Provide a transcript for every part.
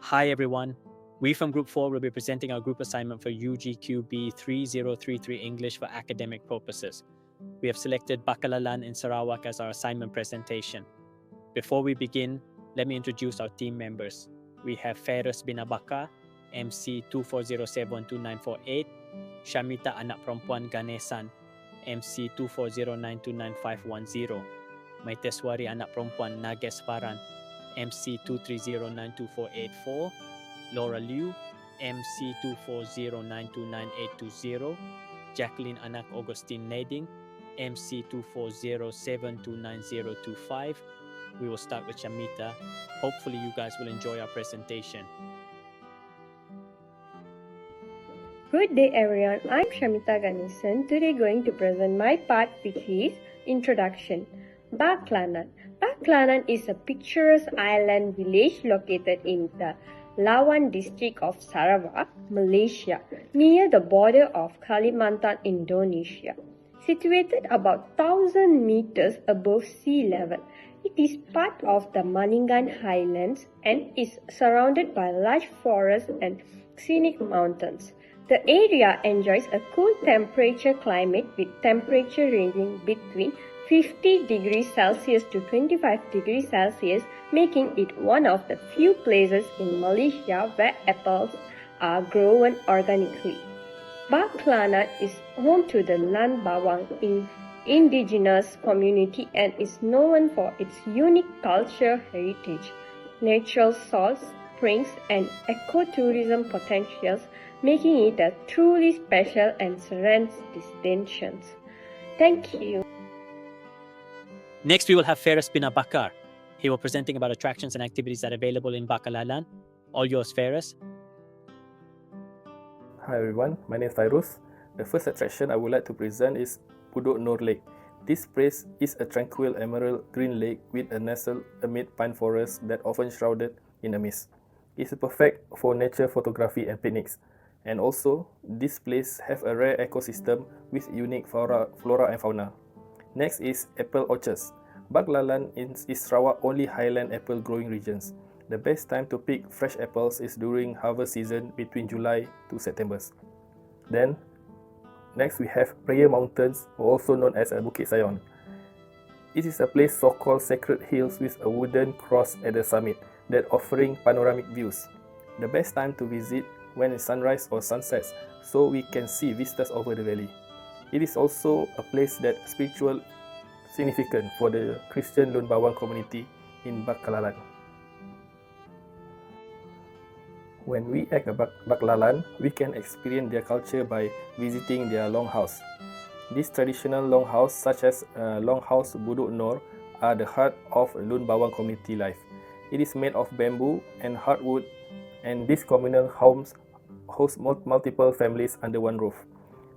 Hi everyone. We from Group 4 will be presenting our group assignment for UGQB 3033 English for academic purposes. We have selected Bakalalan in Sarawak as our assignment presentation. Before we begin, let me introduce our team members. We have Ferus bin Abaka, MC 24072948, Shamita Anak Perempuan Ganesan, MC 2409295110, Maiteswari Anak Perempuan Nages Faran, MC 230924884, Laura Liu, MC 240929820, Jacqueline Anak Augustine Nading, MC 240729025. We will start with Shamita. Hopefully you guys will enjoy our presentation. Good day everyone, I'm Shamita Ganesan. Today going to present my part which is Introduction. Baklanan. Baklanan is a picturesque island village located in the Lawan district of Sarawak, Malaysia, near the border of Kalimantan, Indonesia. Situated about 1,000 meters above sea level, it is part of the Maningan Highlands and is surrounded by large forests and scenic mountains. The area enjoys a cool temperature climate with temperature ranging between 50 degrees Celsius to 25 degrees Celsius, making it one of the few places in Malaysia where apples are grown organically. Baklanan is home to the Lan Bawang indigenous community and is known for its unique cultural heritage, natural salts, springs, and ecotourism potentials, making it a truly special and serene destination. Thank you. Next, we will have Ferus bin Abakar. He will be presenting about attractions and activities that are available in Bakalalan. All yours, Ferus. Hi everyone, my name is Fairuz. The first attraction I would like to present is Puduk Nur Lake. This place is a tranquil emerald green lake with a nestled amid pine forests that often shrouded in a mist. It is perfect for nature photography and picnics. And also, this place have a rare ecosystem with unique flora and fauna. Next is apple orchards. Baklalan is Sarawak's only highland apple growing regions. The best time to pick fresh apples is during harvest season between July to September. Then, next we have Prayer Mountains, also known as Bukit Sayon. It is a place so-called Sacred Hills with a wooden cross at the summit that offering panoramic views. The best time to visit when it's sunrise or sunsets, so we can see vistas over the valley. It is also a place that spiritual significant for the Christian Lun Bawang community in Baklalan. When we at Baklalan, we can experience their culture by visiting their longhouse. These traditional longhouse, such as longhouse Buduk Nur, are the heart of Lun Bawang community life. It is made of bamboo and hardwood, and these communal homes host multiple families under one roof.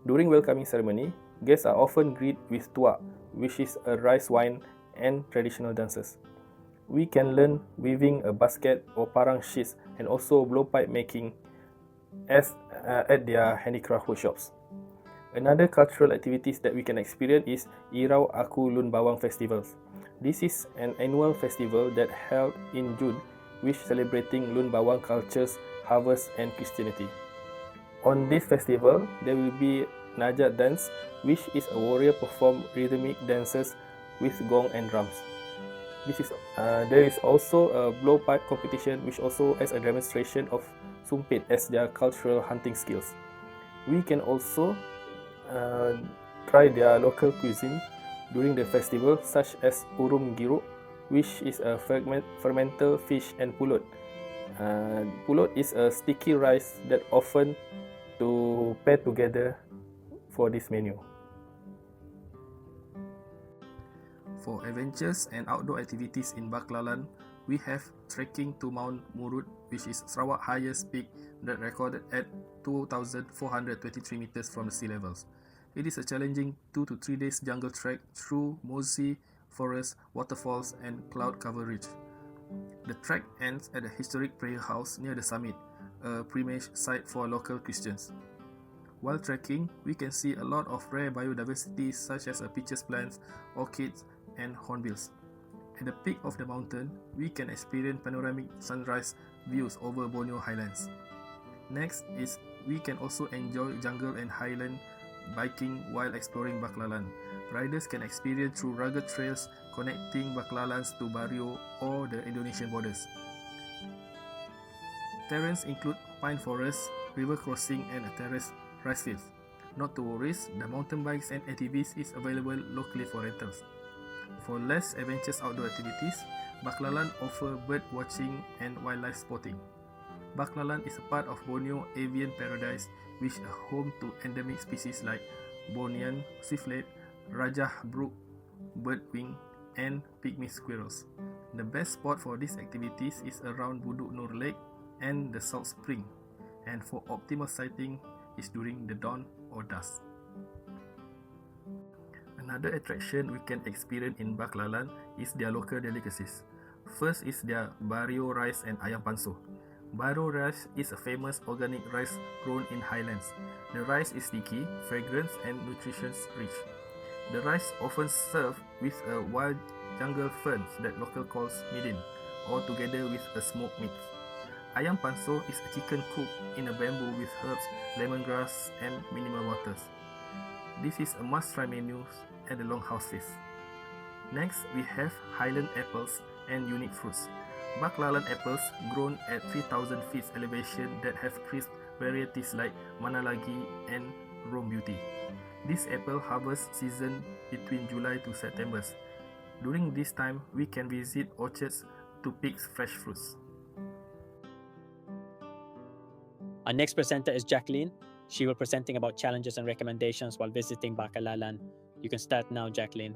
During welcoming ceremony, guests are often greeted with tuak, which is a rice wine, and traditional dances. We can learn weaving a basket or parang sheets and also blowpipe making at their handicraft workshops. Another cultural activities that we can experience is Irau Aku Lun Bawang Festivals. This is an annual festival that held in June, which celebrating Lun Bawang cultures, harvest, and Christianity. On this festival, there will be Najat dance, which is a warrior perform rhythmic dances with gong and drums. There is also a blowpipe competition, which also as a demonstration of sumpit as their cultural hunting skills. We can also try their local cuisine during the festival, such as urum giruk, which is a fermented fish, and pulut. Pulut is a sticky rice that often to pair together for this menu. For adventures and outdoor activities in Baklalan, we have trekking to Mount Murud, which is Sarawak's highest peak that recorded at 2,423 meters from the sea levels. It is a challenging 2 to 3 days jungle trek through mossy forests, waterfalls, and cloud-covered ridge. The trek ends at the historic prayer house near the summit, a pilgrimage site for local Christians. While trekking, we can see a lot of rare biodiversity such as peaches plants, orchids, and hornbills. At the peak of the mountain, we can experience panoramic sunrise views over Borneo Highlands. Next is we can also enjoy jungle and highland biking while exploring Baklalan. Riders can experience through rugged trails connecting Baklalans to Bario or the Indonesian borders. Terrains include pine forests, river crossing and a terrace rice fields. Not to worry, the mountain bikes and ATVs is available locally for rentals. For less adventurous outdoor activities, Baklalan offer bird watching and wildlife spotting. Baklalan is a part of Borneo Avian Paradise, which is home to endemic species like Bornean swiftlet, Rajah Brook birdwing, and pygmy squirrels. The best spot for these activities is around Buduk Nur Lake and the Salt Spring, and for optimal sighting is during the dawn or dusk. Another attraction we can experience in Baklalan is their local delicacies. First is their Bario rice and ayam panso. Bario rice is a famous organic rice grown in highlands. The rice is sticky, fragrant, and nutritious rich. The rice often served with a wild jungle ferns that local calls midin, or together with a smoked meat. Ayam panso is a chicken cooked in a bamboo with herbs, lemongrass, and minimal waters. This is a must-try menu at the Longhouse Feast. Next, we have Highland apples and unique fruits. Baklalan apples grown at 3,000 feet elevation that have crisp varieties like Manalagi and Rome Beauty. This apple harvest season between July to September. During this time, we can visit orchards to pick fresh fruits. Our next presenter is Jacqueline. She will be presenting about challenges and recommendations while visiting Baklalan. You can start now, Jacqueline.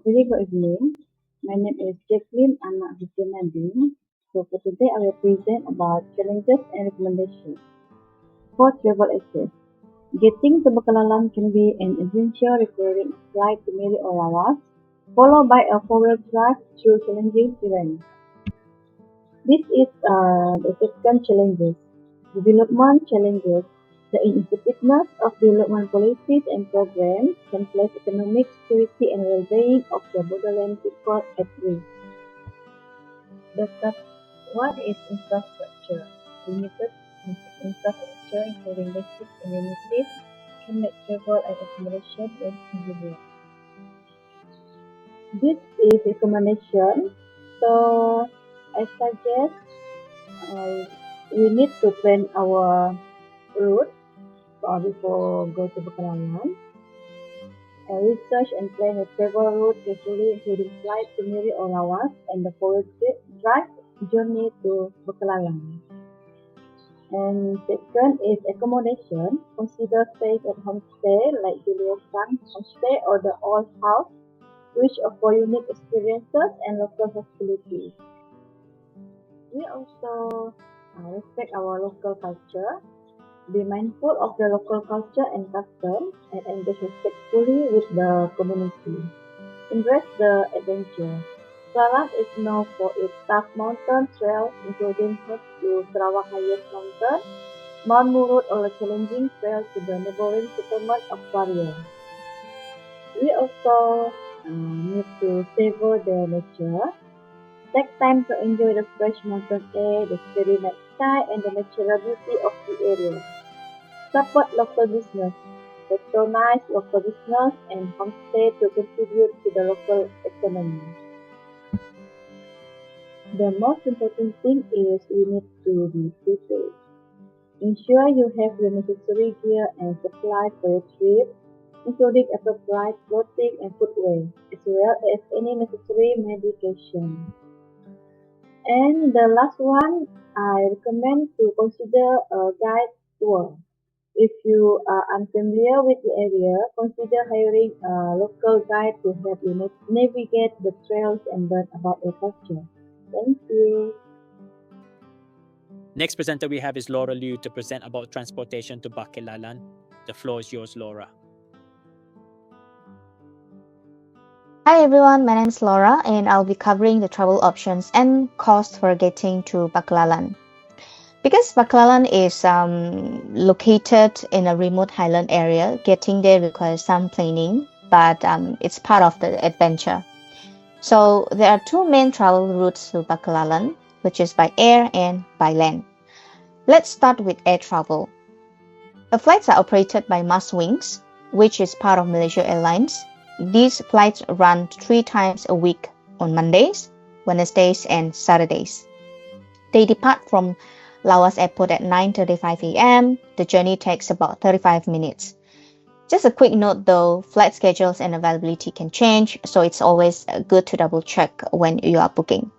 Very good evening. My name is Jacqueline Anna Hussein. So for today, I will present about challenges and recommendations for travel access. Getting to Baklalan can be an adventure requiring a flight to Miri or Lawas, followed by a four-wheel drive through challenging terrain. This is the second challenges. Development challenges. The ineffectiveness of development policies and programs can place economic security and well-being of the borderland people at risk. What is infrastructure? Limited infrastructure, including basic amenities, can make travel and accommodation less convenient. This is recommendation. So I suggest we need to plan our route before go to Baklalan. Research and plan a travel route carefully, including flight to Miri or Lawas and the forward drive journey to Baklalan. And second is accommodation. Consider staying at homestay like Julio Sang homestay or the Old House, which offer unique experiences and local hospitality. We also respect our local culture. Be mindful of the local culture and customs and engage respectfully with the community. Embrace the adventure. Sarawak is known for its tough mountain trails, including hikes to Sarawak highest mountain, Mount Murud, or a challenging trail to the neighboring settlement of Bario. We also need to savor the nature. Take time to enjoy the fresh mountain air, the steady night sky, and the natural beauty of the area. Support local business. Patronize local business and homestay to contribute to the local economy. The most important thing is we need to be prepared. Ensure you have the necessary gear and supply for your trip, including appropriate clothing and footwear, as well as any necessary medication. And the last one, I recommend to consider a guide tour. If you are unfamiliar with the area, consider hiring a local guide to help you navigate the trails and learn about the culture. Thank you. Next presenter we have is Laura Liu to present about transportation to Baklalan. The floor is yours, Laura. Hi everyone, my name is Laura and I'll be covering the travel options and costs for getting to Baklalan. Because Baklalan is located in a remote highland area, getting there requires some planning. but it's part of the adventure. So there are two main travel routes to Bakallalan, which is by air and by land. Let's start with air travel. The flights are operated by Maswings, which is part of Malaysia Airlines. These flights run 3 times a week on Mondays, Wednesdays, and Saturdays. They depart from Lawas Airport at 9:35 a.m. The journey takes about 35 minutes. Just a quick note though, flight schedules and availability can change, so it's always good to double check when you are booking.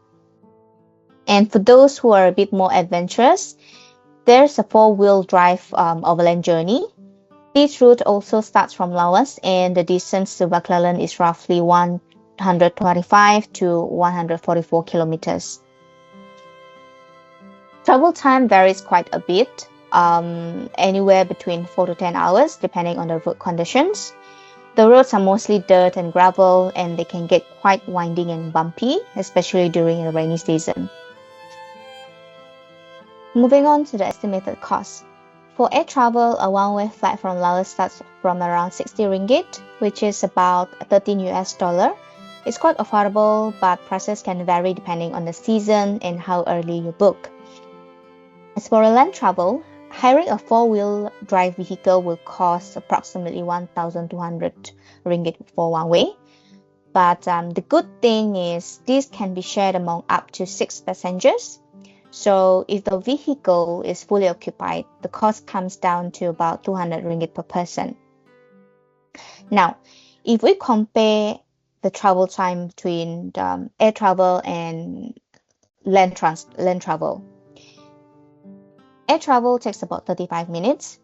And for those who are a bit more adventurous, there's a 4-wheel drive overland journey. This route also starts from Lawas, and the distance to Bakallalan is roughly 125 to 144 kilometers. Travel time varies quite a bit, anywhere between 4 to 10 hours, depending on the road conditions. The roads are mostly dirt and gravel, and they can get quite winding and bumpy, especially during the rainy season. Moving on to the estimated cost. For air travel, a one-way flight from Laos starts from around 60 ringgit, which is about 13 US dollar. It's quite affordable, but prices can vary depending on the season and how early you book. As for land travel, hiring a 4-wheel drive vehicle will cost approximately 1,200 ringgit for one way. But the good thing is this can be shared among up to 6 passengers. So if the vehicle is fully occupied, the cost comes down to about 200 ringgit per person. Now, if we compare the travel time between air travel and land travel, air travel takes about 35 minutes,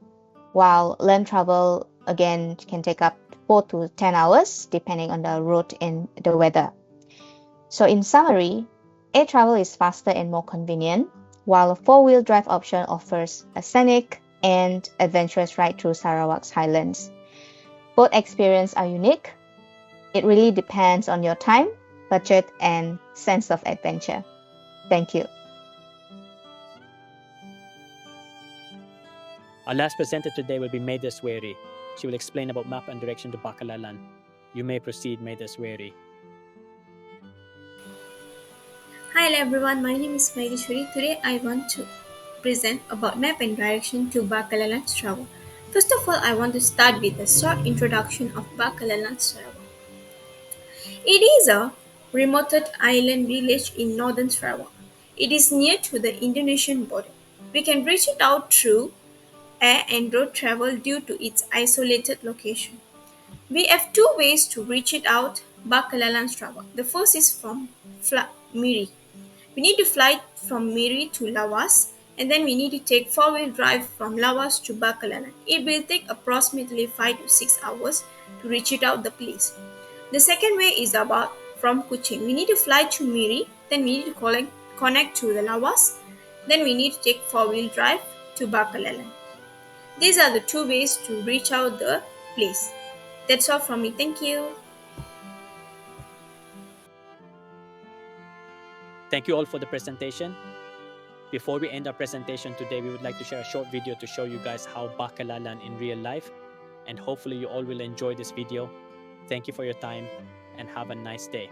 while land travel again can take up 4 to 10 hours depending on the route and the weather. So in summary, air travel is faster and more convenient, while a 4-wheel drive option offers a scenic and adventurous ride through Sarawak's highlands. Both experiences are unique. It really depends on your time, budget, and sense of adventure. Thank you. Our last presenter today will be Maida Sweri. She will explain about map and direction to Bakallalan. You may proceed, Maida Sweri. Hi everyone, my name is Maida Sweri. Today I want to present about map and direction to Bakallalan, Sarawak. First of all, I want to start with a short introduction of Bakallalan, Sarawak. It is a remote island village in northern Sarawak. It is near to the Indonesian border. We can reach it out through air and road travel due to its isolated location. We have 2 ways to reach it out, Bakallalan, Sarawak. The first is from Miri. We need to fly from Miri to Lawas, and then we need to take 4-wheel drive from Lawas to Bakallalan. It will take approximately 5 to 6 hours to reach it out the place. The second way is about from Kuching. We need to fly to Miri, then we need to connect to the Lawas, then we need to take 4-wheel drive to Bakallalan. These are the 2 ways to reach out the place. That's all from me. Thank you. Thank you all for the presentation. Before we end our presentation today, we would like to share a short video to show you guys how Bakallalan in real life, and hopefully you all will enjoy this video. Thank you for your time and have a nice day.